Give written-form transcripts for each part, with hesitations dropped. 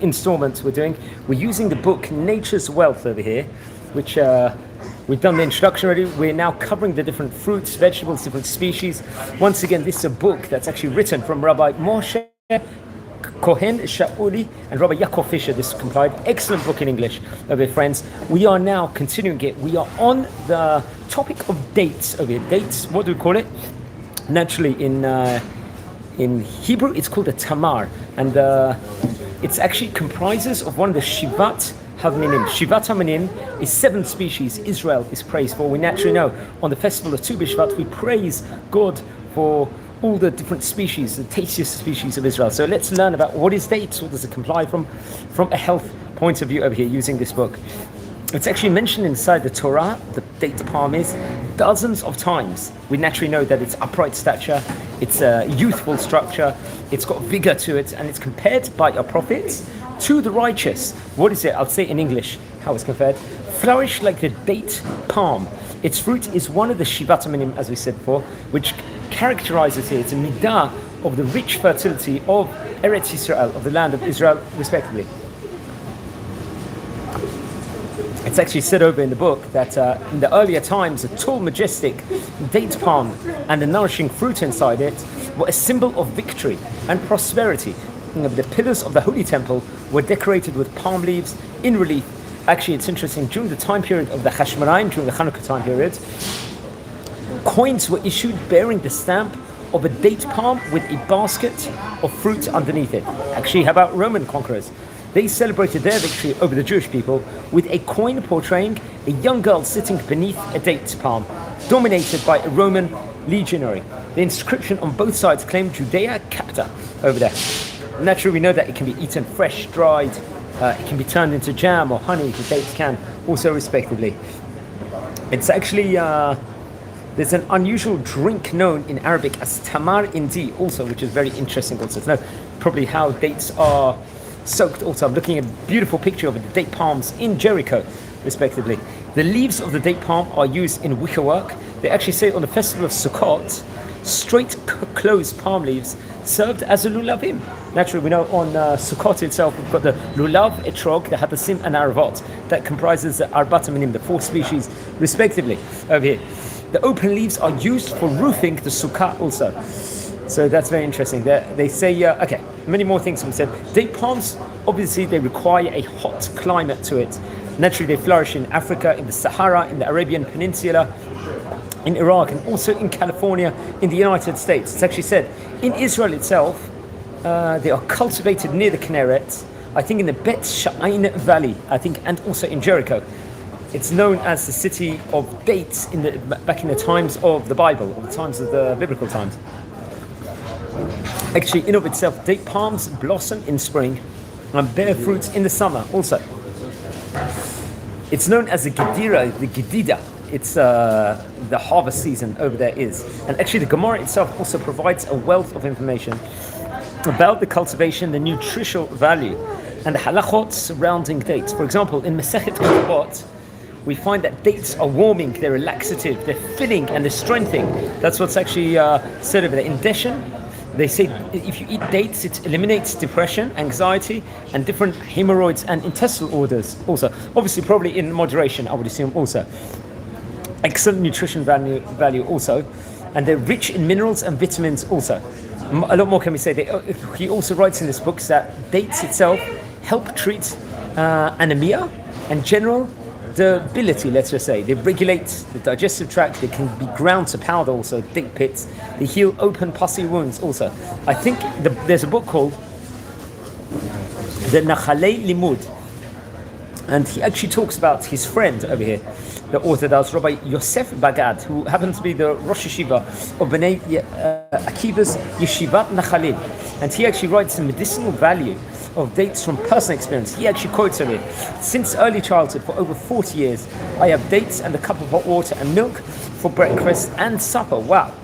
installment we're using the book Nature's Wealth over here, which we've done the introduction already. We're now covering the different fruits, vegetables, different species. Once again, this is a book that's actually written from Rabbi Moshe Cohen Shauli and Rabbi Yaakov Fisher. This compiled excellent book in English over here, friends. We are now continuing it. We are on the topic of dates over here. Dates, what do we call it? Naturally, in Hebrew, it's called a tamar, and it actually comprises of one of the Shivat Havminim. Shivat Havminim is 7 species Israel is praised for. We naturally know on the festival of Tu B'Shvat we praise God for all the different species, the tastiest species of Israel. So let's learn about what is dates, what does it comply from a health point of view over here using this book. It's actually mentioned inside the Torah, the date palm is, dozens of times. We naturally know that it's upright stature, it's a youthful structure, it's got vigor to it, and it's compared by our prophets to the righteous. What is it? I'll say in English how it's compared. Flourish like the date palm. Its fruit is one of the Shivat Minim, as we said before, which characterizes here. It's a midah of the rich fertility of Eretz Yisrael, of the land of Israel, respectively. It's actually said over in the book that in the earlier times, a tall, majestic date palm and the nourishing fruit inside it were a symbol of victory and prosperity. The pillars of the Holy Temple were decorated with palm leaves in relief. Actually, it's interesting, during the time period of the Hashmonaim, during the Hanukkah time period, coins were issued bearing the stamp of a date palm with a basket of fruit underneath it. Actually, how about Roman conquerors? They celebrated their victory over the Jewish people with a coin portraying a young girl sitting beneath a date palm, dominated by a Roman legionary. The inscription on both sides claimed Judea Capta over there. Naturally, we know that it can be eaten fresh, dried, it can be turned into jam or honey, the dates can, also respectively. It's actually, there's an unusual drink known in Arabic as tamar indi also, which is very interesting also to know probably how dates are soaked also. I'm looking at a beautiful picture of the date palms in Jericho, respectively. The leaves of the date palm are used in wicker work. They actually say on the festival of Sukkot, straight closed palm leaves served as a lulavim. Naturally, we know on Sukkot itself, we've got the lulav, etrog, the hadassim, and aravot. That comprises the arbat minim, the 4 species, respectively, over here. The open leaves are used for roofing the sukkah also. So that's very interesting. They say, okay, many more things we said. Date palms, obviously, they require a hot climate to it. Naturally, they flourish in Africa, in the Sahara, in the Arabian Peninsula, in Iraq, and also in California, in the United States. It's actually said, in Israel itself, they are cultivated near the Kinneret, I think in the Bet Sha'ain Valley, I think, and also in Jericho. It's known as the city of dates back in the times of the Bible, or the times of the biblical times. Actually, in of itself, date palms blossom in spring and bear fruits in the summer also. It's known as the Gedira, the Gedida. It's the harvest season over there is. And actually the Gemara itself also provides a wealth of information about the cultivation, the nutritional value, and the halachot surrounding dates. For example, in Masechet Ketubot, we find that dates are warming, they're laxative, they're filling, and they're strengthening. That's what's actually said over there. In Deshen, they say if you eat dates, it eliminates depression, anxiety, and different hemorrhoids and intestinal orders also. Obviously, probably in moderation, I would assume also. Excellent nutrition value also. And they're rich in minerals and vitamins also. A lot more can be said. He also writes in this book that dates itself help treat anemia and general debility, let's just say. They regulate the digestive tract. They can be ground to powder also, date pits. They heal open pussy wounds also. I think there's a book called the Nachalei Limud, and he actually talks about his friend over here, the author does, Rabbi Yosef Bagad, who happens to be the Rosh Yeshiva of Bnei Akiva's Yeshivat Nachalil, and he actually writes the medicinal value of dates from personal experience. He actually quotes of it. Since early childhood, for over 40 years, I have dates and a cup of hot water and milk for breakfast and supper. Wow.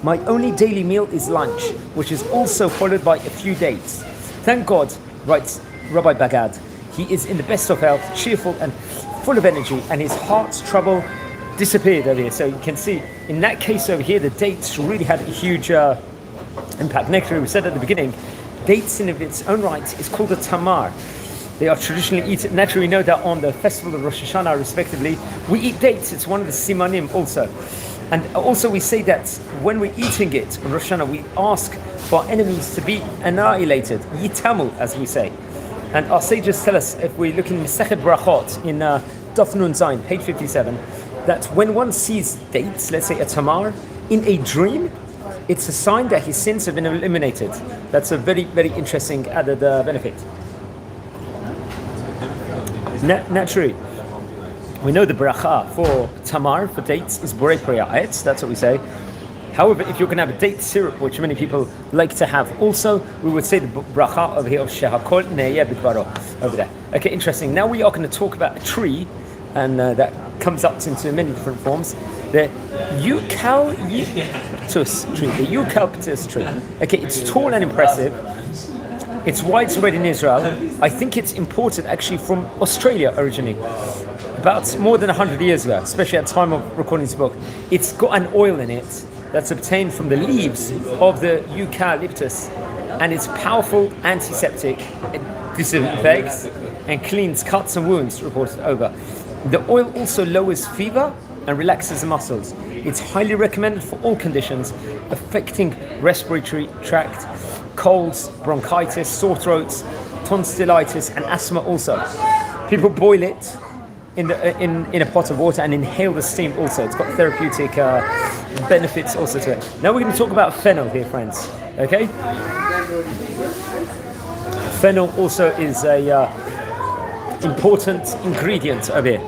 My only daily meal is lunch, which is also followed by a few dates. Thank God, writes Rabbi Bagad, he is in the best of health, cheerful and full of energy, and his heart's trouble disappeared over here. So you can see, in that case over here, the dates really had a huge impact. Naturally, we said at the beginning, dates in of its own right is called a tamar. They are traditionally eaten. Naturally, we know that on the festival of Rosh Hashanah, respectively, we eat dates. It's one of the simanim also. And also we say that when we're eating it on Rosh Hashanah, we ask for our enemies to be annihilated, yitamu, as we say. And our sages tell us, if we look in Masechet Brachot, in Daf Nun Zayin, page 57, that when one sees dates, let's say a tamar, in a dream, it's a sign that his sins have been eliminated. That's a very, very interesting added benefit. Naturally, we know the bracha for tamar, for dates, is borei pri'a'etz. That's what we say. However, if you're going to have a date syrup, which many people like to have also, we would say the bracha over here of shehakol ne'yeh b'dvaro over there. Okay, interesting. Now we are going to talk about a tree, and that comes up into many different forms. The eucalyptus tree. The eucalyptus tree. Okay, it's tall and impressive. It's widespread in Israel. I think it's imported actually from Australia originally, about more than 100 years ago, especially at the time of recording this book. It's got an oil in it that's obtained from the leaves of the eucalyptus, and it's powerful antiseptic. It disinfects and cleans cuts and wounds, reported over. The oil also lowers fever and relaxes the muscles. It's highly recommended for all conditions affecting respiratory tract, colds, bronchitis, sore throats, tonsillitis, and asthma also. People boil it in a pot of water and inhale the steam also. It's got therapeutic benefits also to it. Now we're going to talk about fennel here, friends. Okay? Fennel also is a important ingredient over here.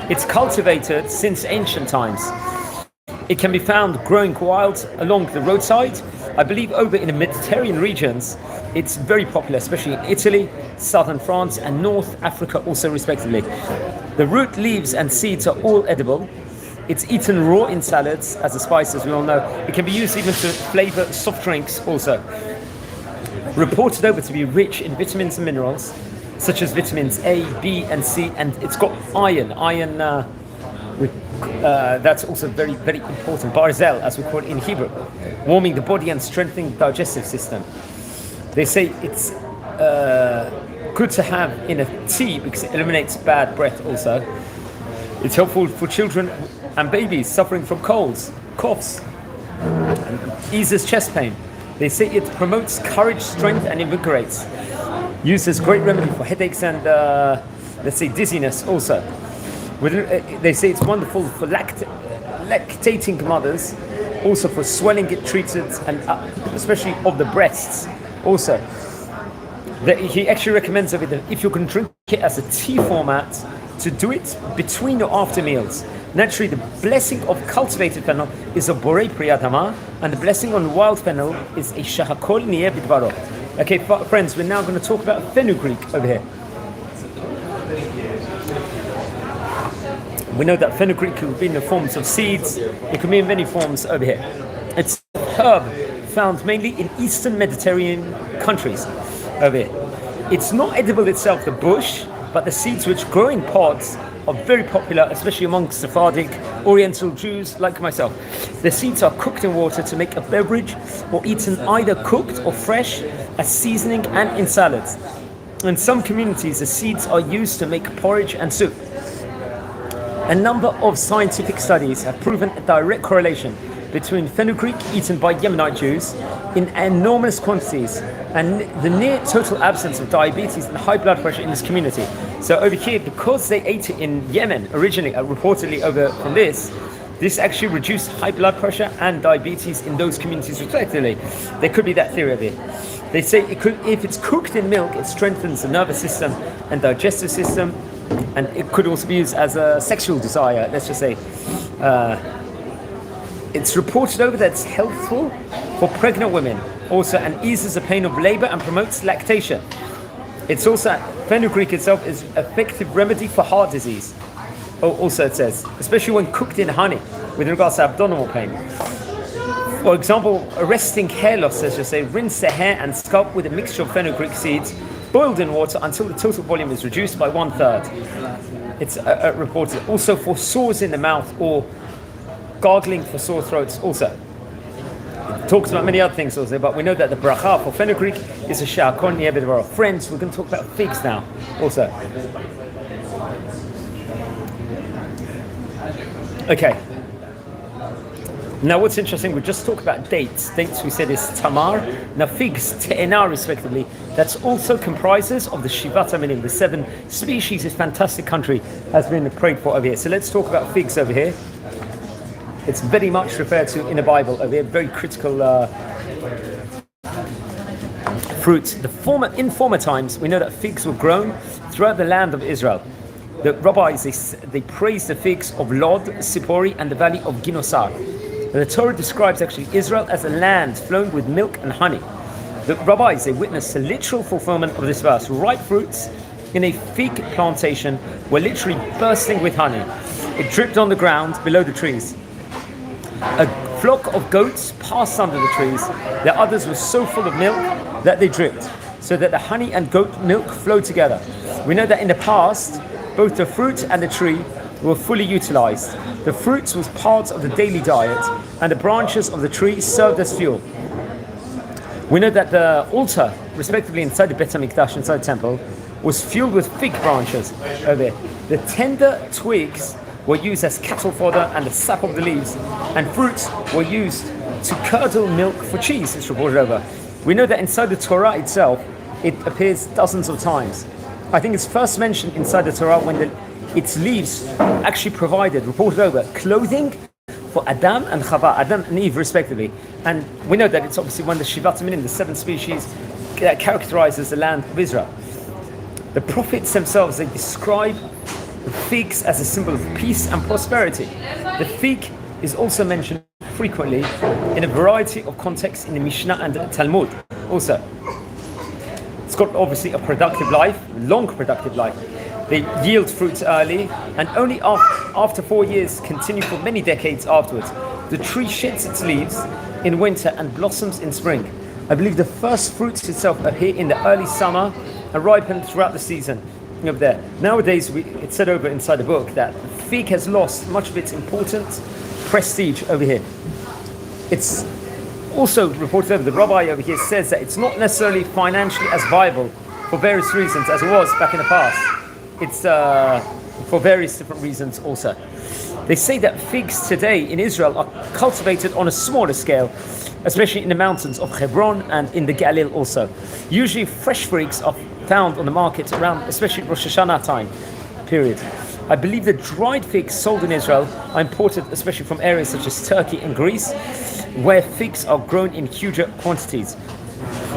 It's cultivated since ancient times. It can be found growing wild along the roadside. I believe over in the Mediterranean regions, it's very popular, especially in Italy, southern France, and North Africa also respectively. The root, leaves, and seeds are all edible. It's eaten raw in salads as a spice, as we all know. It can be used even to flavor soft drinks also. Reported over to be rich in vitamins and minerals, such as vitamins A, B, and C, and it's got iron. That's also very, very important. Barzel, as we call it in Hebrew, warming the body and strengthening the digestive system. They say it's good to have in a tea because it eliminates bad breath also. It's helpful for children and babies suffering from colds, coughs, and eases chest pain. They say it promotes courage, strength, and invigorates. Used as great remedy for headaches and, let's say, dizziness also. They say it's wonderful for lactating mothers, also for swelling it treated, and especially of the breasts also. He actually recommends that if you can drink it as a tea format, to do it between or after meals. Naturally, the blessing of cultivated fennel is a borei priyadama, and the blessing on wild fennel is a shehakol ne'yeh b'dvaro. Okay, friends, we're now going to talk about fenugreek over here. We know that fenugreek can be in the forms of seeds. It can be in many forms over here. It's a herb found mainly in Eastern Mediterranean countries over here. It's not edible itself, the bush, but the seeds which grow in pods are very popular, especially amongst Sephardic, Oriental Jews like myself. The seeds are cooked in water to make a beverage or eaten either cooked or fresh as seasoning and in salads. In some communities, the seeds are used to make porridge and soup. A number of scientific studies have proven a direct correlation between fenugreek eaten by Yemenite Jews in enormous quantities and the near total absence of diabetes and high blood pressure in this community. So over here, because they ate it in Yemen originally, reportedly over from this actually reduced high blood pressure and diabetes in those communities respectively. There could be that theory of it. They say it could, if it's cooked in milk, it strengthens the nervous system and digestive system, and it could also be used as a sexual desire, let's just say. It's reported over that it's helpful for pregnant women also, and eases the pain of labor and promotes lactation. It's also, fenugreek itself is an effective remedy for heart disease. Also it says, especially when cooked in honey with regards to abdominal pain. For example, arresting hair loss, let's just say, rinse the hair and scalp with a mixture of fenugreek seeds, boiled in water until the total volume is reduced by 1/3. It's reported also for sores in the mouth or gargling for sore throats also. Talks about many other things also, but we know that the bracha for fenugreek is a sha'akon yebedevar. Friends, we're going to talk about figs now also. Okay. Now what's interesting, we just talked about dates. Dates we said is tamar. Now figs, te'ena respectively, that's also comprises of the shivat haminim, the 7 species. This fantastic country has been prayed for over here. So let's talk about figs over here. It's very much referred to in the Bible over here, very critical fruit. In former times, we know that figs were grown throughout the land of Israel. The rabbis, they praise the figs of Lod, Sipori, and the valley of Ginosar. The Torah describes actually Israel as a land flowing with milk and honey. The rabbis, they witnessed the literal fulfillment of this verse. Ripe fruits in a fig plantation were literally bursting with honey. It dripped on the ground below the trees. A flock of goats passed under the trees. The others were so full of milk that they dripped, so that the honey and goat milk flowed together. We know that in the past, both the fruit and the tree were fully utilized. The fruits was part of the daily diet, and the branches of the tree served as fuel. We know that the altar, respectively inside the Bet HaMikdash, inside the temple, was filled with fig branches over there. The tender twigs were used as cattle fodder, and the sap of the leaves and fruits were used to curdle milk for cheese, it's reported over. We know that inside the Torah itself, it appears dozens of times. I think it's first mentioned inside the Torah when its leaves actually provided, reported over, clothing for Adam and Chava, Adam and Eve respectively. And we know that it's obviously one of the Shivat Minim, the 7 species that characterizes the land of Israel. The prophets themselves, they describe the figs as a symbol of peace and prosperity. The fig is also mentioned frequently in a variety of contexts in the Mishnah and the Talmud also. It's got obviously a productive life, long productive life. They yield fruits early and only after 4 years continue for many decades afterwards. The tree sheds its leaves in winter and blossoms in spring. I believe the first fruits itself appear in the early summer and ripen throughout the season over there. Nowadays, it's said over inside the book that the fig has lost much of its important prestige over here. It's also reported over, the rabbi over here says that it's not necessarily financially as viable for various reasons as it was back in the past. It's for various different reasons also. They say that figs today in Israel are cultivated on a smaller scale, especially in the mountains of Hebron and in the Galil also. Usually fresh figs are found on the market around, especially Rosh Hashanah time period. I believe the dried figs sold in Israel are imported especially from areas such as Turkey and Greece, where figs are grown in huger quantities.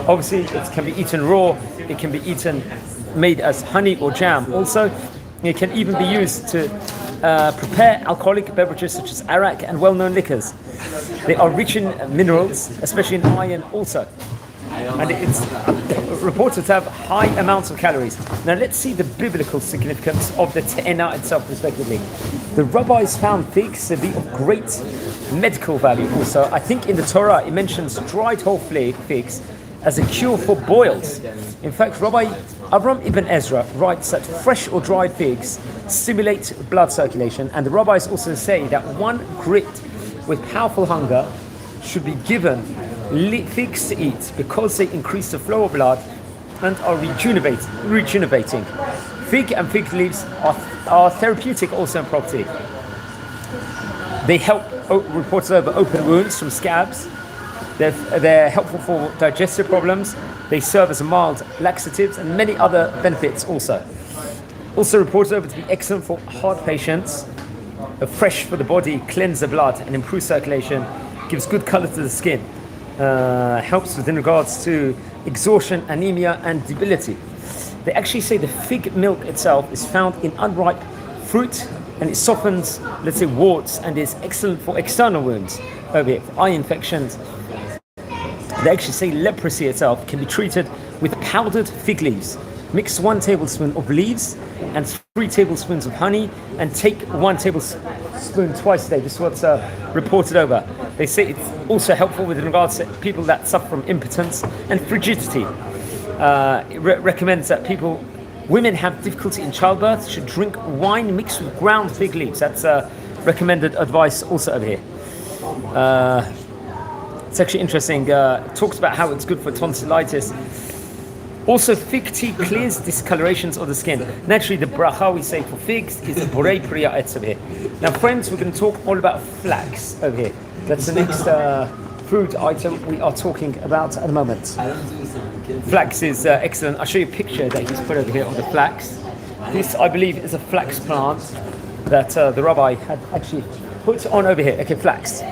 Obviously, it can be eaten raw, it can be eaten made as honey or jam. Also, it can even be used to prepare alcoholic beverages such as arak and well-known liquors. They are rich in minerals, especially in iron also. And it's reported to have high amounts of calories. Now let's see the biblical significance of the te'ena itself respectively. The rabbis found figs to be of great medical value also. I think in the Torah it mentions dried whole figs as a cure for boils. In fact, Rabbi Avram ibn Ezra writes that fresh or dried figs stimulate blood circulation, and the rabbis also say that one gripped with powerful hunger should be given figs to eat because they increase the flow of blood and are rejuvenating. Fig and fig leaves are therapeutic also in property. They help, reports over, open wounds from scabs. They're helpful for digestive problems. They serve as mild laxatives and many other benefits also. Also reported over to be excellent for heart patients, fresh for the body, cleanse the blood and improve circulation, gives good color to the skin, helps within regards to exhaustion, anemia and debility. They actually say the fig milk itself is found in unripe fruit and it softens, let's say, warts and is excellent for external wounds, over here, for eye infections. They actually say leprosy itself can be treated with powdered fig leaves. Mix 1 tablespoon of leaves and 3 tablespoons of honey and take 1 tablespoon twice a day. This is what's reported over. They say it's also helpful with regards to people that suffer from impotence and frigidity. It recommends that women have difficulty in childbirth should drink wine mixed with ground fig leaves. That's recommended advice also over here. It's actually interesting. It talks about how it's good for tonsillitis. Also, fig tea clears discolorations of the skin. Naturally, the bracha we say for figs is borei priya etz over here. Now, friends, we're going to talk all about flax over here. That's the next food item we are talking about at the moment. Flax is excellent. I'll show you a picture that he's put over here of the flax. This, I believe, is a flax plant that the rabbi had actually put on over here. Okay, flax.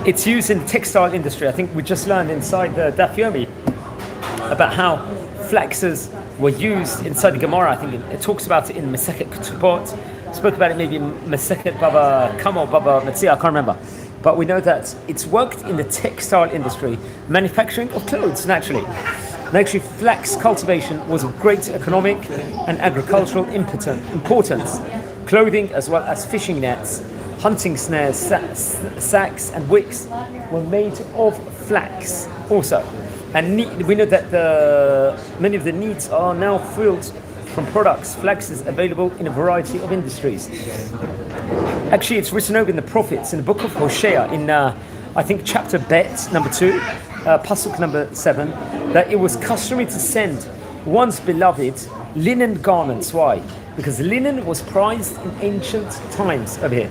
It's used in the textile industry. I think we just learned inside the Daf Yomi about how flaxes were used inside the Gemara. I think it talks about it in Masechet Ketubot. Spoke about it maybe in Masechet Baba Kama or Baba Metzia, I can't remember. But we know that it's worked in the textile industry, manufacturing of clothes, naturally. And actually, flax cultivation was of great economic and agricultural importance. Clothing as well as fishing nets, hunting snares, sacks and wicks were made of flax also. And we know that many of the needs are now filled from products. Flax is available in a variety of industries. Actually, it's written over in the prophets, in the book of Hosea, in I think chapter Bet, number 2, pasuk number 7, that it was customary to send one's beloved linen garments. Why? Because linen was prized in ancient times over here.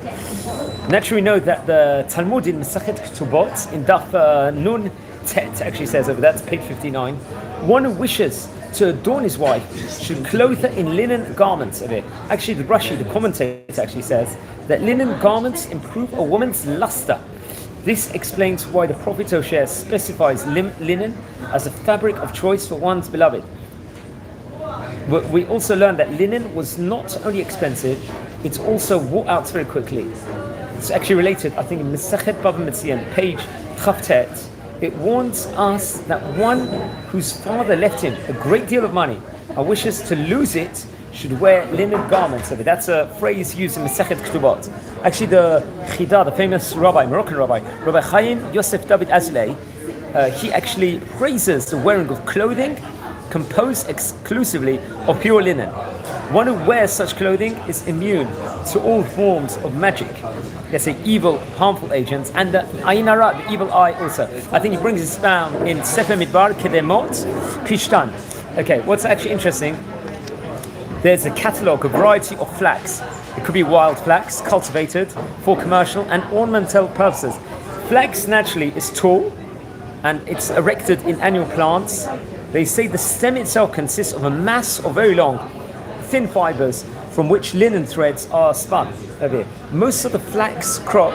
Naturally, we know that the Talmud in Masechet Ketubot, in Daf Nun Tet, actually says over that, page 59, one who wishes to adorn his wife should clothe her in linen garments over here. Actually, the Rashi, the commentator, actually says that linen garments improve a woman's luster. This explains why the Prophet Hosea specifies linen as a fabric of choice for one's beloved. We also learned that linen was not only expensive, it's also wore out very quickly. It's actually related, I think, in Masechet Bava Metzia, page Chavtet. It warns us that one whose father left him a great deal of money and wishes to lose it should wear linen garments. That's a phrase used in Masechet Ketubot. Actually, the Chida, the famous rabbi, Moroccan rabbi, Rabbi Chaim Yosef David Azlei, he actually praises the wearing of clothing composed exclusively of pure linen. One who wears such clothing is immune to all forms of magic. Let's say evil, harmful agents, and the ayin hara, the evil eye also. I think he brings this down in Sefer Midbar Kedemot Pishtan. Okay, what's actually interesting, there's a catalogue, a variety of flax. It could be wild flax, cultivated for commercial and ornamental purposes. Flax naturally is tall and it's erected in annual plants. They say the stem itself consists of a mass of very long, thin fibers from which linen threads are spun. Over here. Most of the flax crop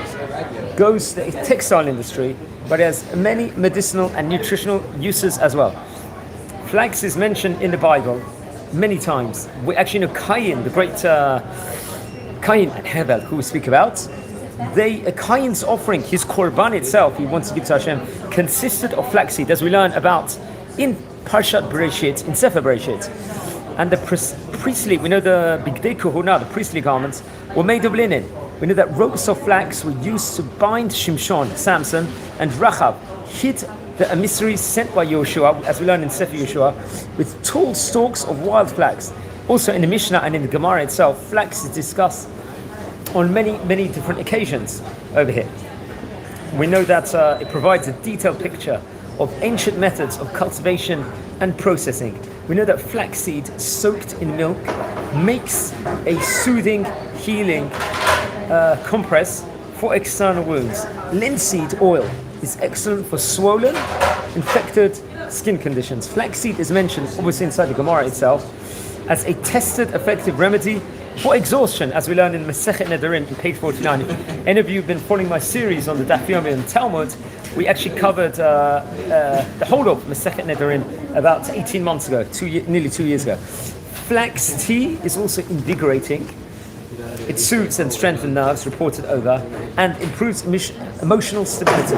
goes to the textile industry, but it has many medicinal and nutritional uses as well. Flax is mentioned in the Bible many times. We actually know Cain, the great Cain and Hevel, who we speak about. Cain's offering, his korban itself, he wants to give to Hashem, consisted of flaxseed, as we learn about in Parshat Bereshit, in Sefer Bereshit. And the priestly, we know the Bigdei Kohuna, the priestly garments, were made of linen. We know that ropes of flax were used to bind Shimshon, Samson, and Rachav hid the emissaries sent by Yoshua, as we learn in Sefer Yoshua, with tall stalks of wild flax. Also in the Mishnah and in the Gemara itself, flax is discussed on many, many different occasions over here. We know that it provides a detailed picture of ancient methods of cultivation and processing. We know that flaxseed soaked in milk makes a soothing, healing compress for external wounds. Linseed oil is excellent for swollen, infected skin conditions. Flaxseed is mentioned, obviously, inside the Gemara itself as a tested, effective remedy for exhaustion, as we learn in Masechet Nedarim, in page 49. If any of you have been following my series on the Daf Yomi and Talmud, we actually covered the whole of Masechet Nedarim about 18 months ago, nearly 2 years ago. Flax tea is also invigorating. It soothes and strengthens nerves, reported over, and improves emotional stability.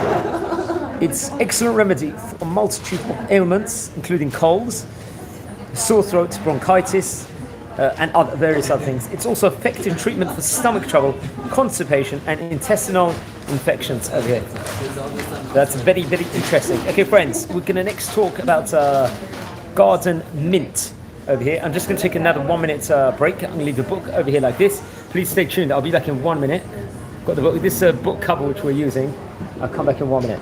It's excellent remedy for a multitude of ailments, including colds, sore throat, bronchitis, and various other things. It's also effective treatment for stomach trouble, constipation, and intestinal infections over here. That's very, very interesting. Okay, friends, we're going to next talk about garden mint over here. I'm just going to take another 1 minute break. I'm going to leave the book over here like this. Please stay tuned. I'll be back in 1 minute. Got the book. This book cover which we're using. I'll come back in 1 minute.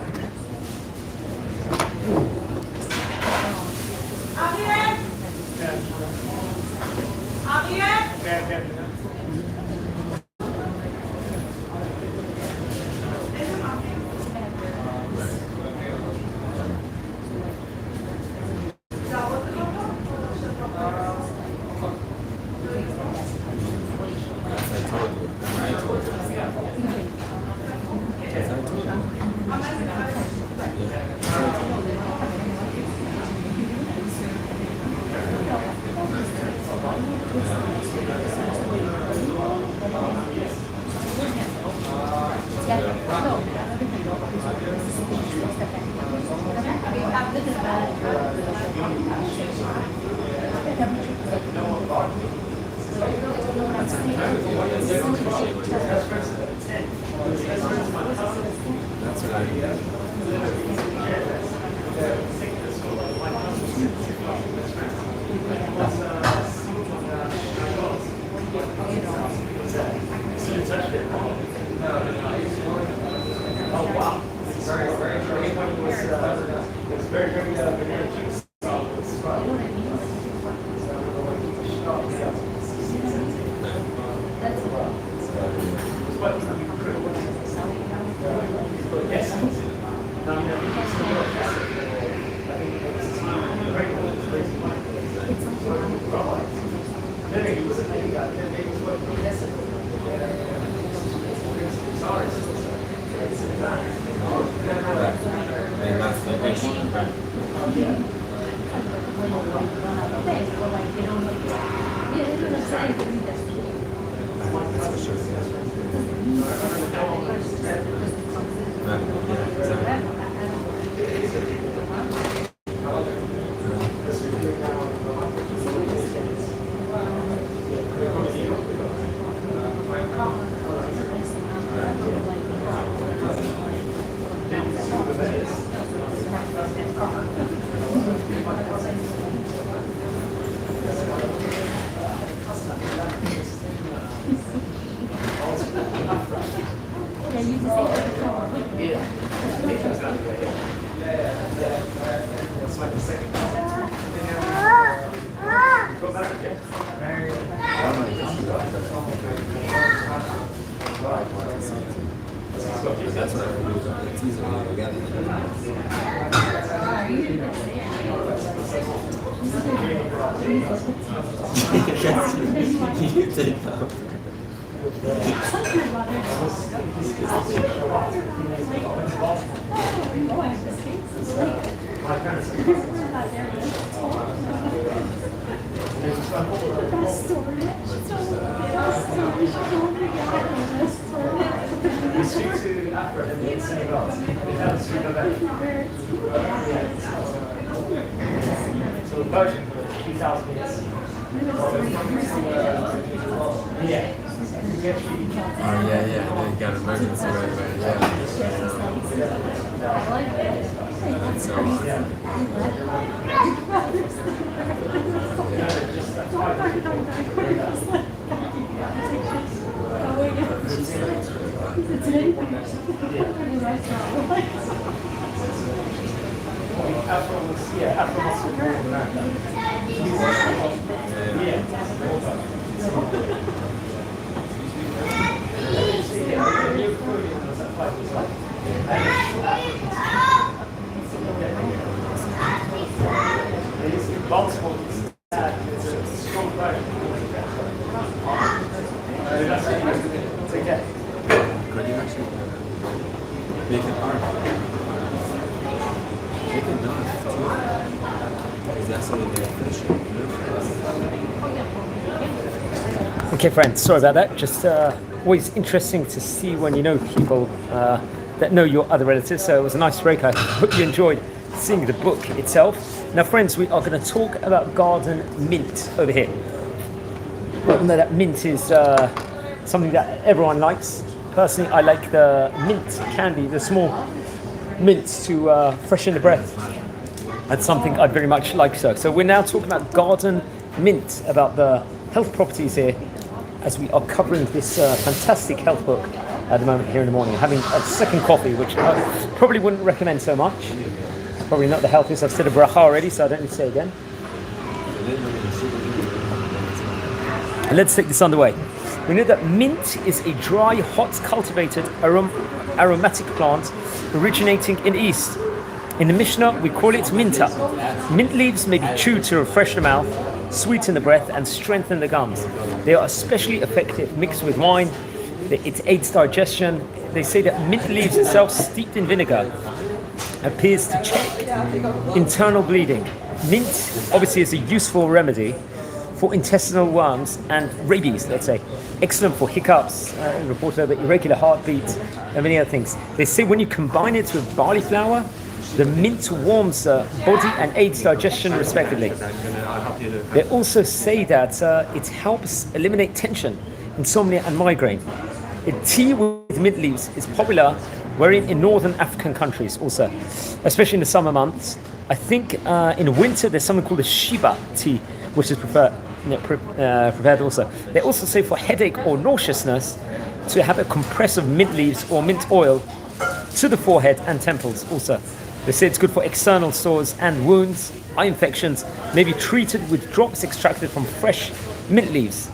Okay, friends, sorry about that. Just always interesting to see when you know people that know your other relatives. So it was a nice break. I hope you enjoyed seeing the book itself. Now, friends, we are going to talk about garden mint over here. Well, no, that mint is something that everyone likes. Personally, I like the mint candy, the small mints to freshen the breath. That's something I'd very much like. So we're now talking about garden mint, about the health properties here, as we are covering this fantastic health book at the moment here in the morning. Having a second coffee, which I probably wouldn't recommend so much. Probably not the healthiest. I've said a bracha already, so I don't need to say it again. And let's take this underway. We know that mint is a dry, hot, cultivated aromatic plant originating in the East. In the Mishnah, we call it minta. Mint leaves may be chewed to refresh the mouth, sweeten the breath, and strengthen the gums. They are especially effective mixed with wine. It aids digestion. They say that mint leaves itself, steeped in vinegar, appears to check internal bleeding. Mint obviously is a useful remedy for intestinal worms and rabies, let's say. Excellent for hiccups, reported about irregular heartbeats, and many other things. They say when you combine it with barley flour, the mint warms the body and aids digestion respectively. They also say that it helps eliminate tension, insomnia and migraine. Tea with mint leaves is popular wherein in northern African countries also, especially in the summer months. I think in winter there's something called a Shiba tea, which is prepared also. They also say for headache or nauseousness to have a compress of mint leaves or mint oil to the forehead and temples also. They say it's good for external sores and wounds. Eye infections may be treated with drops extracted from fresh mint leaves.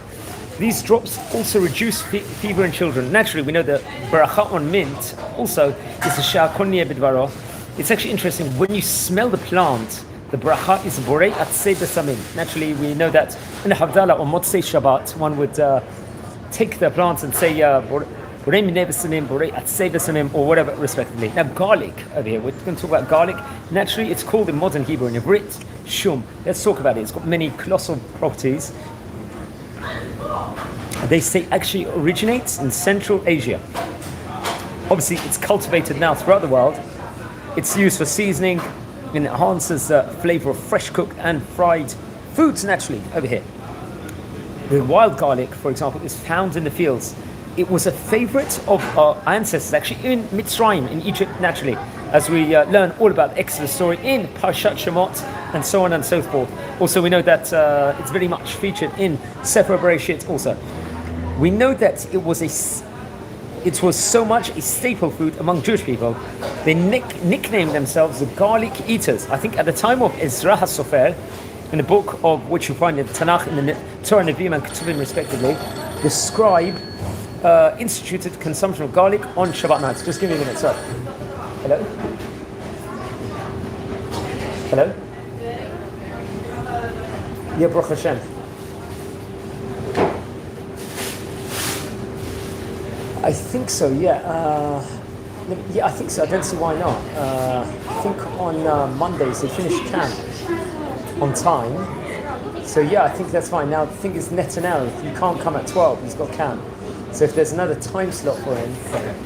These drops also reduce fever in children. Naturally, we know that bracha on mint also is a sha'akol niyeh b'dvaro. It's actually interesting, when you smell the plant, the bracha is borei atzei b'samim. Naturally, we know that in the Havdalah on Motzei Shabbat, one would take the plants and say borei mineh b'samim, borei atzei b'samim, or whatever, respectively. Now, garlic over here, we're going to talk about garlic. Naturally, it's called in modern Hebrew, in Ivrit, shum. Let's talk about it. It's got many colossal properties. They say actually originates in Central Asia. Obviously, it's cultivated now throughout the world. It's used for seasoning and enhances the flavor of fresh cooked and fried foods naturally over here. The wild garlic, for example, is found in the fields. It was a favorite of our ancestors actually in Mitzrayim, in Egypt, naturally, as we learn all about the Exodus story in Parshat Shemot and so on and so forth. Also, we know that it's very much featured in Sefer Bereshit also. We know that it was so much a staple food among Jewish people. They nicknamed themselves the garlic eaters. I think at the time of Ezra HaSofer, in the book of which you find in the Tanakh, in the Torah, Nevi'im, and Ketuvim respectively, the scribe instituted consumption of garlic on Shabbat nights. Just give me a minute, sir. Hello? Hello? Yeah, Baruch Hashem. I think so, yeah. I think so. I don't see why not. I think on Mondays they finish camp on time. So yeah, I think that's fine. Now the thing is, Netanyahu, he can't come at 12. He's got camp. So if there's another time slot for him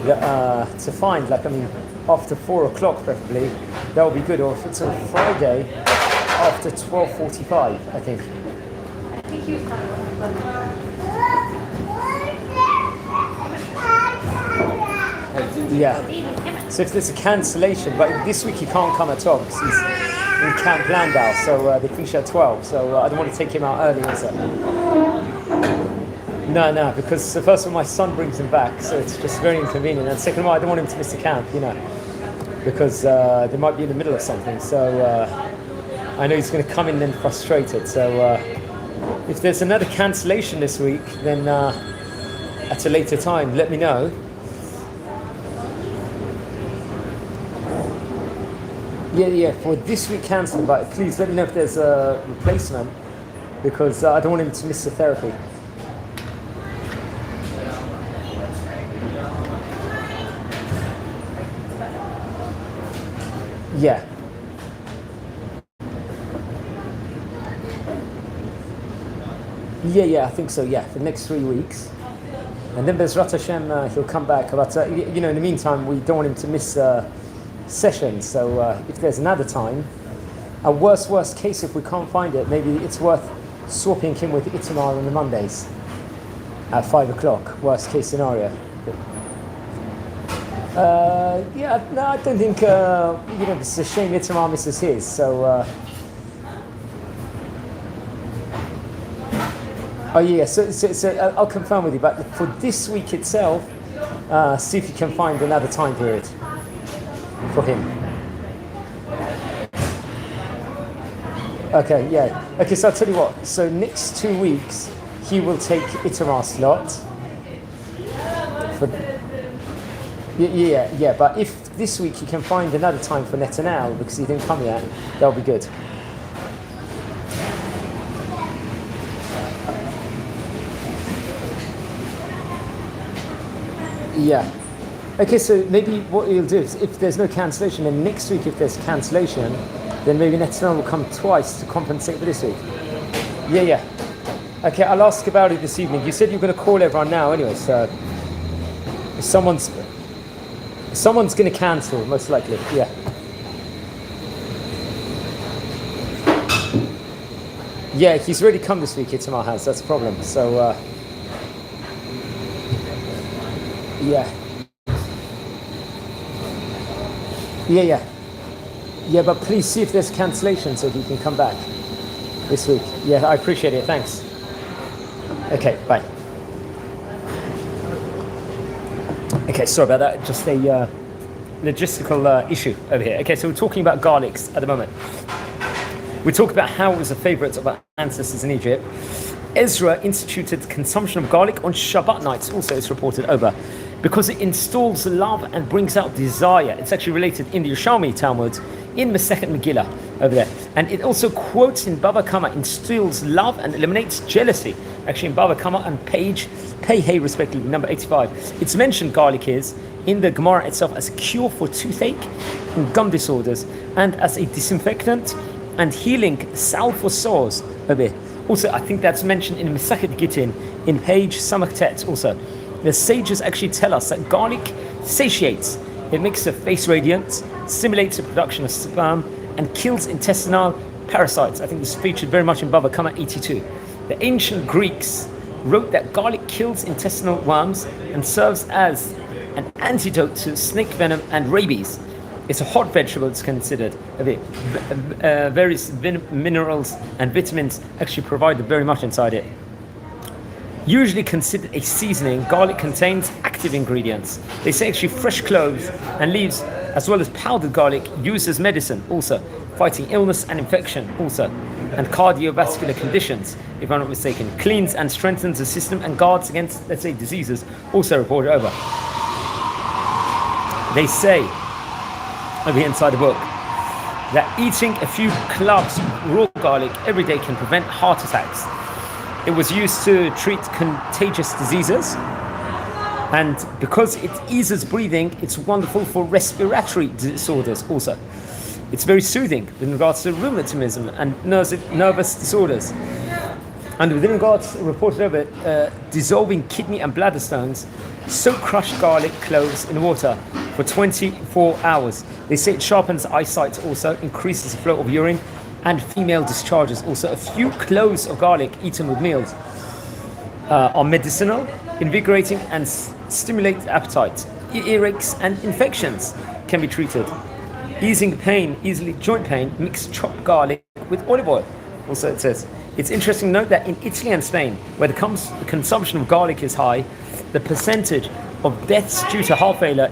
to find, like, I mean, after 4 o'clock preferably, that would be good. Or if it's on Friday, after 12:45, I think. Yeah. So if there's a cancellation, but this week he can't come at all because he's in Camp Landau, so they finish at 12. So I don't want to take him out early, is it? No, because the first one my son brings him back, so it's just very inconvenient. And second one, I don't want him to miss the camp, because they might be in the middle of something. So I know he's going to come in then frustrated. So if there's another cancellation this week, then at a later time, let me know. Yeah, for this week cancelled, but please let me know if there's a replacement, because I don't want him to miss the therapy. Yeah. Yeah, I think so, yeah, for the next 3 weeks. And then Bezrat Hashem, he'll come back. But, in the meantime, we don't want him to miss sessions. So if there's another time, a worst case, if we can't find it, maybe it's worth swapping him with Itamar on the Mondays at 5 o'clock, worst case scenario. No, I don't think, it's a shame Itamar misses his, so... so I'll confirm with you, but for this week itself, see if you can find another time period for him. Okay, yeah. Okay, so I'll tell you what. So next 2 weeks, he will take Itamar slot. Yeah. But if this week you can find another time for Netanyahu because he didn't come yet, that'll be good. Yeah. Okay, so maybe what you'll do is if there's no cancellation, then next week if there's cancellation, then maybe Netanyahu will come twice to compensate for this week. Yeah. Okay, I'll ask about it this evening. You said you're going to call everyone now anyway, so someone's going to cancel, most likely. Yeah. Yeah, he's already come this week, Itamar has. That's the problem. So, yeah. Yeah, but please see if there's cancellation so he can come back this week. Yeah, I appreciate it. Thanks. Okay, bye. Okay, sorry about that. Just a logistical issue over here. Okay, so we're talking about garlics at the moment. We talk about how it was a favorite of our ancestors in Egypt. Ezra instituted consumption of garlic on Shabbat nights, also it's reported over, because it installs love and brings out desire. It's actually related in the Yerushalmi Talmud, in Masechet Megillah, over there. And it also quotes in Bava Kama, instills love and eliminates jealousy. Actually in Bava Kama and page Pei respectively, number 85. It's mentioned garlic is in the Gemara itself as a cure for toothache and gum disorders, and as a disinfectant and healing salve for sores over there. Also, I think that's mentioned in Masechet Gittin, in page Samach Tet also. The sages actually tell us that garlic satiates. It makes the face radiant, stimulates the production of sperm, and kills intestinal parasites. I think this is featured very much in Bava Kama 82. The ancient Greeks wrote that garlic kills intestinal worms and serves as an antidote to snake venom and rabies. It's a hot vegetable, it's considered. Various minerals and vitamins actually provided very much inside it. Usually considered a seasoning, garlic contains active ingredients. They say actually fresh cloves and leaves, as well as powdered garlic, used as medicine also, fighting illness and infection also, and cardiovascular conditions, if I'm not mistaken. Cleans and strengthens the system and guards against, let's say, diseases, also reported over. They say, over here inside the book, that eating a few cloves of raw garlic every day can prevent heart attacks. It was used to treat contagious diseases, and because it eases breathing, it's wonderful for respiratory disorders also. It's very soothing with regards to rheumatism and nervous disorders. And with regards reported over dissolving kidney and bladder stones, soak crushed garlic cloves in water for 24 hours. They say it sharpens eyesight also, increases the flow of urine, and female discharges also. A few cloves of garlic eaten with meals are medicinal, invigorating, and stimulate appetite. Earaches and infections can be treated. Easing pain, easily joint pain, mix chopped garlic with olive oil. Also it says. It's interesting to note that in Italy and Spain, where the consumption of garlic is high, the percentage of deaths due to heart failure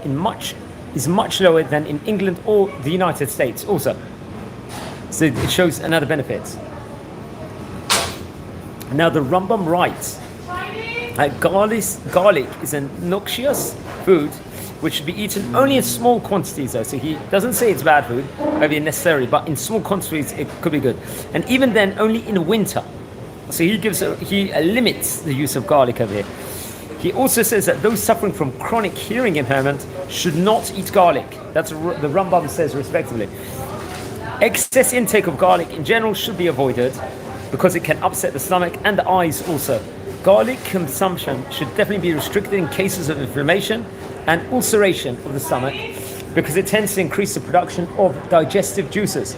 is much lower than in England or the United States also. So it shows another benefit. Now the Rambam writes, garlic is a noxious food which should be eaten only in small quantities though. So he doesn't say it's bad food, maybe necessary, but in small quantities it could be good. And even then only in winter. So he limits the use of garlic over here. He also says that those suffering from chronic hearing impairment should not eat garlic. That's the Rambam says respectively. Excess intake of garlic in general should be avoided because it can upset the stomach and the eyes also. Garlic consumption should definitely be restricted in cases of inflammation and ulceration of the stomach because it tends to increase the production of digestive juices.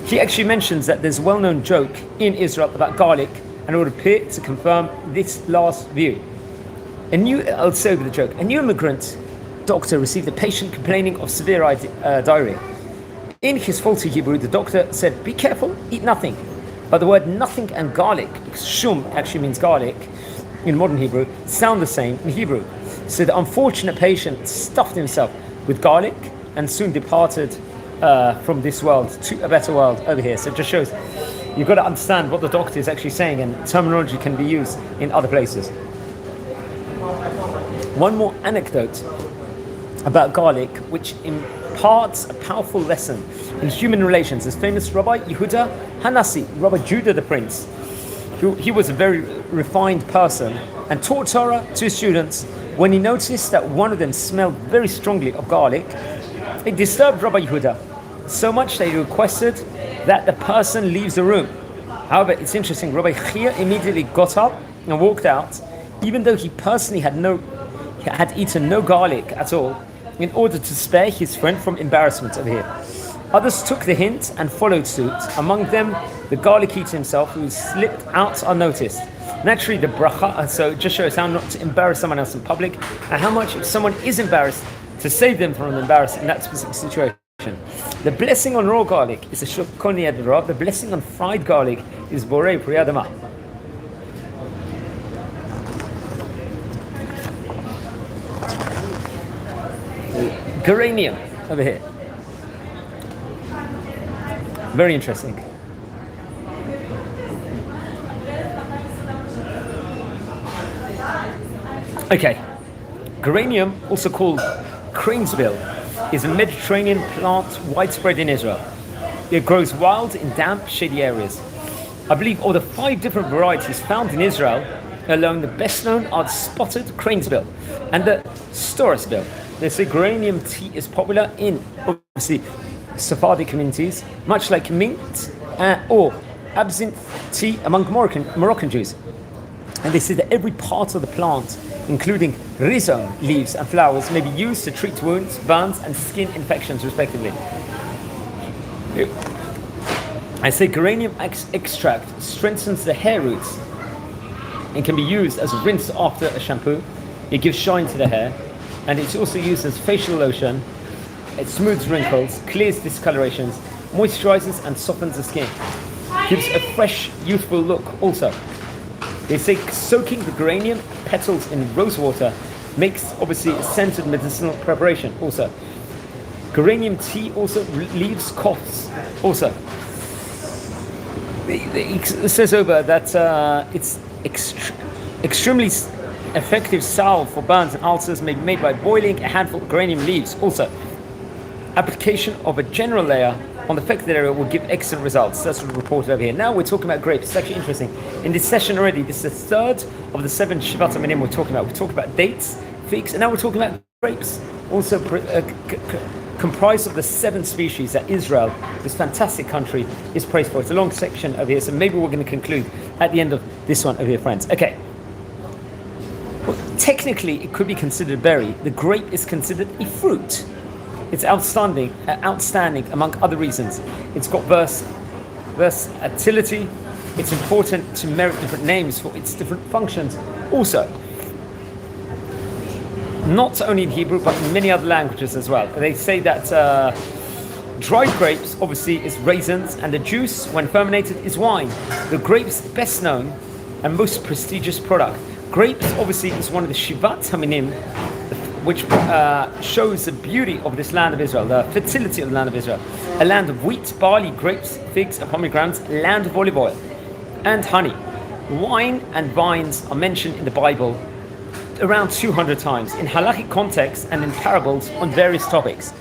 He actually mentions that there's a well-known joke in Israel about garlic, and it would appear to confirm this last view. I'll say over the joke. A new immigrant doctor received a patient complaining of severe diarrhea. In his faulty Hebrew, the doctor said, "Be careful, eat nothing." But the word nothing and garlic, because shum actually means garlic in modern Hebrew, sound the same in Hebrew. So the unfortunate patient stuffed himself with garlic and soon departed from this world to a better world over here. So it just shows you've got to understand what the doctor is actually saying, and terminology can be used in other places. One more anecdote about garlic, which imparts a powerful lesson in human relations, is famous Rabbi Yehuda Hanassi, Rabbi Judah the Prince. He was a very refined person and taught Torah to his students. When he noticed that one of them smelled very strongly of garlic, it disturbed Rabbi Yehuda so much that he requested that the person leaves the room. However, it's interesting, Rabbi Chia immediately got up and walked out, even though he personally had eaten no garlic at all, in order to spare his friend from embarrassment over here. Others took the hint and followed suit, among them the garlic eater himself, who slipped out unnoticed. Naturally, the bracha, so it just shows how not to embarrass someone else in public, and how much if someone is embarrassed, to save them from embarrassment in that specific situation. The blessing on raw garlic is a shukoni adra. The blessing on fried garlic is borei priyadama. Geranium over here. Very interesting. Okay. Geranium, also called cranesbill, is a Mediterranean plant widespread in Israel. It grows wild in damp, shady areas. I believe of the 5 different varieties found in Israel alone, the best known are the spotted cranesbill and the storasbill. They say geranium tea is popular in, obviously, Sephardi communities, much like mint or absinthe tea among Moroccan Jews. And they say that every part of the plant, including rhizome, leaves and flowers, may be used to treat wounds, burns and skin infections respectively. I say geranium extract strengthens the hair roots and can be used as a rinse after a shampoo. It gives shine to the hair, and it's also used as facial lotion. It smooths wrinkles, clears discolorations, moisturizes and softens the skin. Gives a fresh, youthful look also. They say soaking the geranium petals in rose water makes obviously a scented medicinal preparation also. Geranium tea also relieves coughs also. It says over that it's extremely effective salve for burns and ulcers may be made by boiling a handful of geranium leaves also. Application of a general layer on the affected area will give excellent results. That's reported over here. Now we're talking about grapes. It's actually interesting. In this session already, this is the 3rd of the 7 Shivat HaMinim we're talking about. We talked about dates, figs, and now we're talking about grapes. Also comprised of the 7 species that Israel, this fantastic country, is praised for. It's a long section over here, so maybe we're going to conclude at the end of this one over here, friends. Okay. Well, technically, it could be considered a berry. The grape is considered a fruit. It's outstanding among other reasons. It's got versatility. It's important to merit different names for its different functions. Also, not only in Hebrew, but in many other languages as well. They say that dried grapes, obviously, is raisins, and the juice, when fermented, is wine. The grape's best known and most prestigious product. Grapes, obviously, is one of the Shivat HaMinim, which shows the beauty of this land of Israel, the fertility of the land of Israel. A land of wheat, barley, grapes, figs, and pomegranates, land of olive oil and honey. Wine and vines are mentioned in the Bible around 200 times, in halakhic context and in parables on various topics.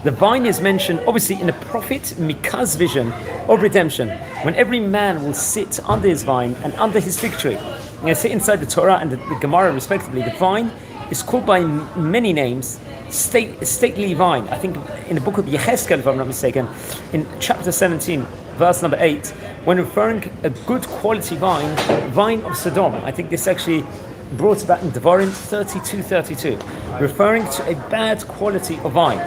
The vine is mentioned, obviously, in the prophet Micah's vision of redemption, when every man will sit under his vine and under his fig tree. And I say inside the Torah and the Gemara, respectively, the vine is called by many names, stately vine. I think in the book of Yecheskel, if I'm not mistaken, in chapter 17, verse number 8, when referring a good quality vine of Sodom. I think this actually brought about in Devarim 32:32, referring to a bad quality of vine.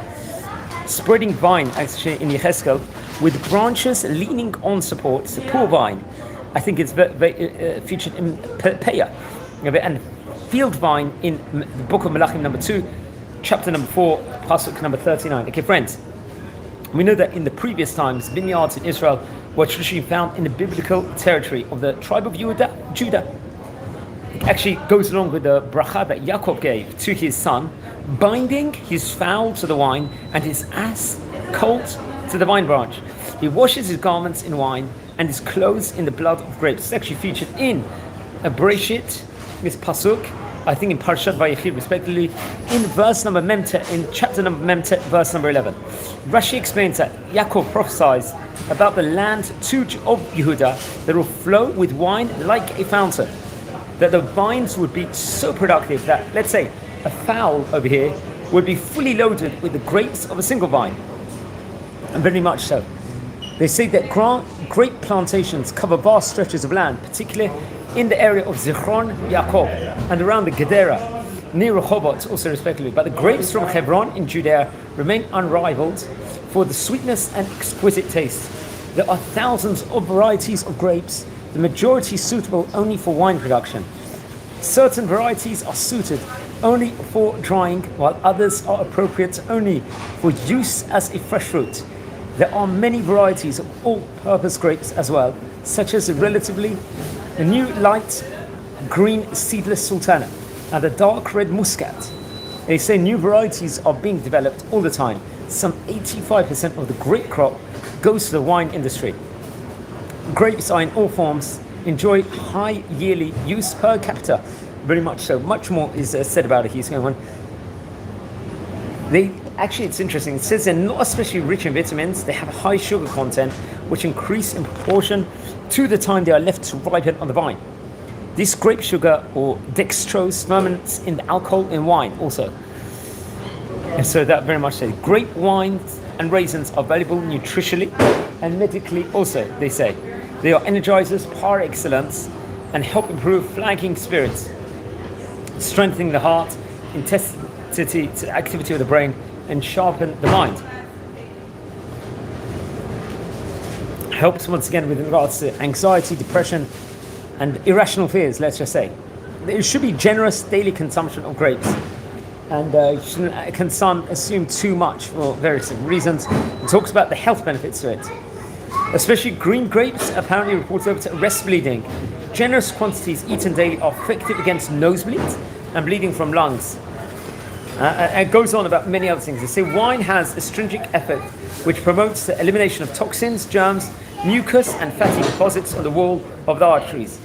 Spreading vine, actually in Yecheskel, with branches leaning on supports, the poor vine. I think it's featured in Peah. And field vine in the book of Melachim number 2, chapter number 4, pasuk number 39. Okay, friends, we know that in the previous times, vineyards in Israel were traditionally found in the biblical territory of the tribe of Judah. It actually goes along with the bracha that Yaakov gave to his son, binding his fowl to the wine and his ass colt to the vine branch. He washes his garments in wine and his clothes in the blood of grapes. It's actually featured in a Bereshit, this pasuk, I think in Parshat Vayechi, respectively, in verse number Memtet, in chapter number Memtet, verse number 11. Rashi explains that Yaakov prophesies about the land of Yehuda that will flow with wine like a fountain. That the vines would be so productive that, let's say, a fowl over here would be fully loaded with the grapes of a single vine. And very much so. They say that grape plantations cover vast stretches of land, particularly in the area of Zichron Yaakov and around the Gedera, near Rehovot, also respectively. But the grapes from Hebron in Judea remain unrivaled for the sweetness and exquisite taste. There are thousands of varieties of grapes, the majority suitable only for wine production. Certain varieties are suited only for drying, while others are appropriate only for use as a fresh fruit. There are many varieties of all-purpose grapes as well, such as the new light green seedless sultana and the dark red muscat. They say new varieties are being developed all the time. Some 85% of the grape crop goes to the wine industry. Grapes are in all forms, enjoy high yearly use per capita, very much so. Much more is said about it. He's going on. Actually, it's interesting. It says they're not especially rich in vitamins. They have a high sugar content, which increase in proportion to the time they are left to ripen on the vine. This grape sugar or dextrose ferments in the alcohol in wine also. And so that very much says grape wines and raisins are valuable nutritionally and medically also, they say. They are energizers par excellence and help improve flagging spirits, strengthening the heart, intensity to activity of the brain, and sharpen the mind. Helps once again with regards to anxiety, depression, and irrational fears, let's just say. There should be generous daily consumption of grapes, and you shouldn't assume too much for various reasons. It talks about the health benefits to it. Especially green grapes apparently reported to arrest bleeding. Generous quantities eaten daily are effective against nosebleeds and bleeding from lungs. It goes on about many other things. They say wine has astringent effect which promotes the elimination of toxins, germs, mucus and fatty deposits on the wall of the arteries,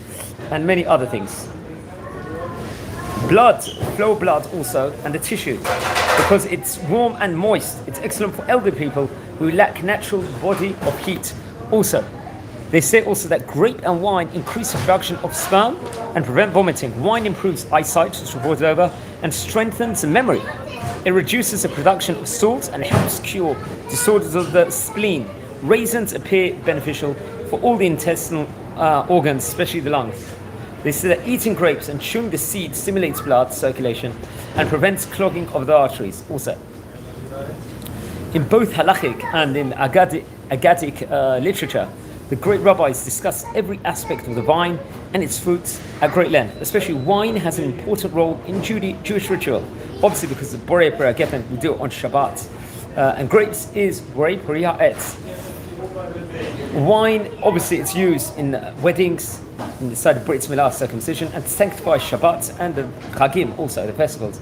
and many other things. Blood, flow of blood also, and the tissue, because it's warm and moist. It's excellent for elderly people who lack natural body of heat also. They say also that grape and wine increase the production of sperm and prevent vomiting. Wine improves eyesight, which is reported over, and strengthens memory. It reduces the production of salt and helps cure disorders of the spleen. Raisins appear beneficial for all the intestinal organs, especially the lungs. They say that eating grapes and chewing the seeds stimulates blood circulation and prevents clogging of the arteries also. In both halachic and in Agadic literature, the great rabbis discuss every aspect of the vine and its fruits at great length. Especially wine has an important role in Jewish ritual, obviously because of Borei Peri HaGefen, we do it on Shabbat. And grapes is Borei Peri HaEtz. Wine, obviously it's used in weddings, in the side of Brit Milah, circumcision, and sanctifies Shabbat and the Chagim, also the festivals.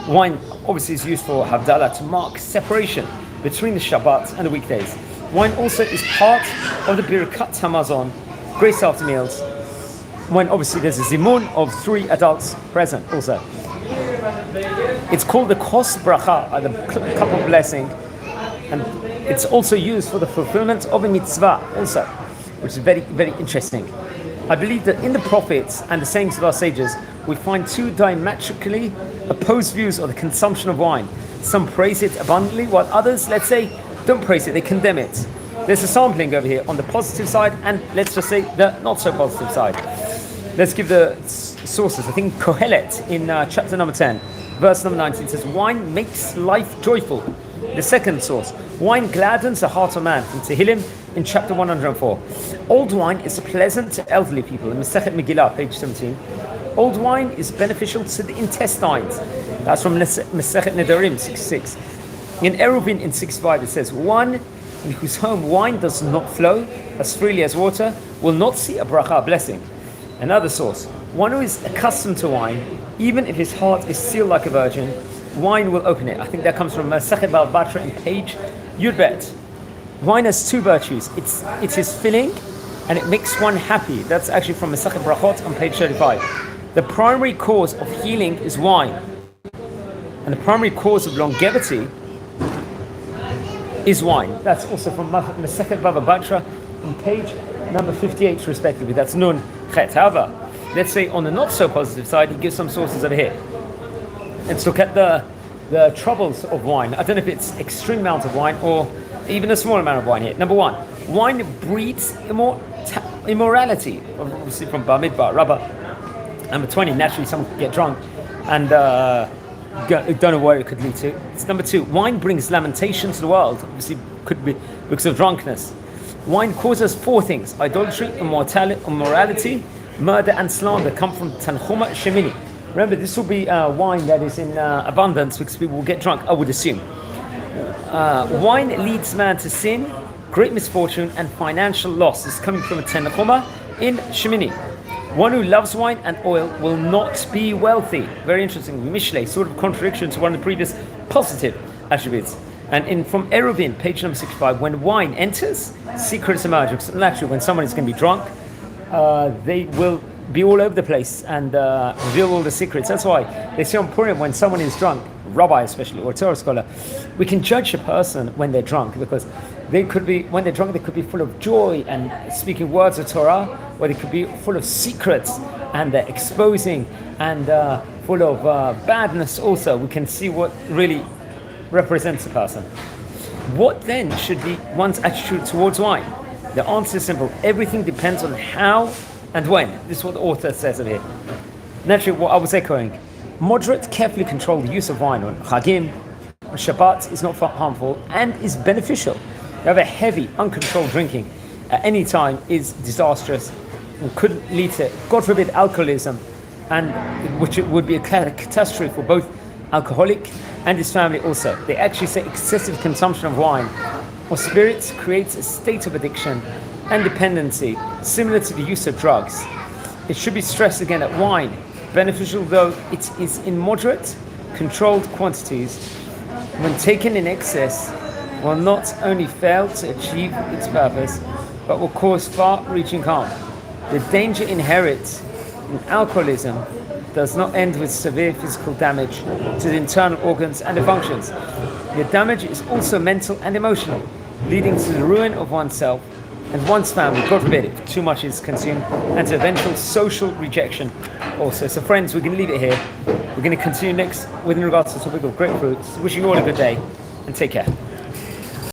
Wine obviously is used for Havdalah, to mark separation between the Shabbat and the weekdays. Wine also is part of the Birkat Hamazon, grace after meals, when obviously there's a zimun of 3 adults present also. It's called the Kos Bracha, the cup of blessing, and it's also used for the fulfillment of a mitzvah also, which is very, very interesting. I believe that in the prophets and the sayings of our sages, we find 2 diametrically opposed views of the consumption of wine. Some praise it abundantly, while others, let's say, don't praise it, they condemn it. There's a sampling over here on the positive side and let's just say the not so positive side. Let's give the sources. I think Kohelet in chapter number 10, verse number 19 says, wine makes life joyful. The second source, wine gladdens the heart of man, from Tehillim in chapter 104. Old wine is pleasant to elderly people, in Masechet Megillah, page 17. Old wine is beneficial to the intestines. That's from Masechet Nedarim, 66. In Eruvin in 6.5 it says, one in whose home wine does not flow as freely as water will not see a bracha blessing. Another source, One who is accustomed to wine, even if his heart is sealed like a virgin, wine will open it. I think that comes from Masechet Bava Batra in page Yud Bet. Wine has two virtues. It is filling, and it makes one happy. That's actually from Masechet Brachot on page 35. The primary cause of healing is wine, and the primary cause of longevity is wine. That's also from Masechet Bava Batra on page number 58, respectively. That's Nun Chet. However, let's say on the not so positive side, he gives some sources over here. Let's look at the troubles of wine. I don't know if it's extreme amount of wine or even a small amount of wine here. Number one, wine breeds immorality. Obviously from Bar Midbar, Rabbah. Number 20, naturally someone could get drunk and don't know where it could lead to. It's number two, wine brings lamentation to the world. Obviously could be because of drunkenness. Wine causes four things: idolatry, immorality, murder and slander. Come from Tanchuma Shemini. Remember, this will be wine that is in abundance because people will get drunk, I would assume. Wine leads man to sin, great misfortune, and financial loss. This is coming from a Tanchuma in Shemini. One who loves wine and oil will not be wealthy. Very interesting. Mishlei, sort of contradiction to one of the previous positive attributes. And from Eruvin, page number 65, when wine enters, secrets emerge. Because naturally, when someone is going to be drunk, they will be all over the place and reveal all the secrets. That's why they say on Purim, when someone is drunk, rabbi especially, or Torah scholar, we can judge a person when they're drunk because they could be, when they're drunk, they could be full of joy and speaking words of Torah, or they could be full of secrets and exposing and full of badness also. We can see what really represents a person. What then should be one's attitude towards wine? The answer is simple. Everything depends on how and when. This is what the author says over here. Naturally, what I was echoing, moderate, carefully controlled use of wine on Chagim, on Shabbat is not harmful and is beneficial. However, heavy, uncontrolled drinking at any time is disastrous and could lead to, God forbid, alcoholism, and which it would be a catastrophe for both alcoholic and his family also. They actually say excessive consumption of wine or spirits creates a state of addiction and dependency similar to the use of drugs. It should be stressed again that wine, beneficial though it is in moderate, controlled quantities, when taken in excess, will not only fail to achieve its purpose, but will cause far-reaching harm. The danger inherent in alcoholism does not end with severe physical damage to the internal organs and the functions. The damage is also mental and emotional, leading to the ruin of oneself and one's family, God forbid, if too much is consumed, and to eventual social rejection also. So friends, we're going to leave it here. We're going to continue next with regards to the topic of grapefruits. Wishing you all a good day and take care.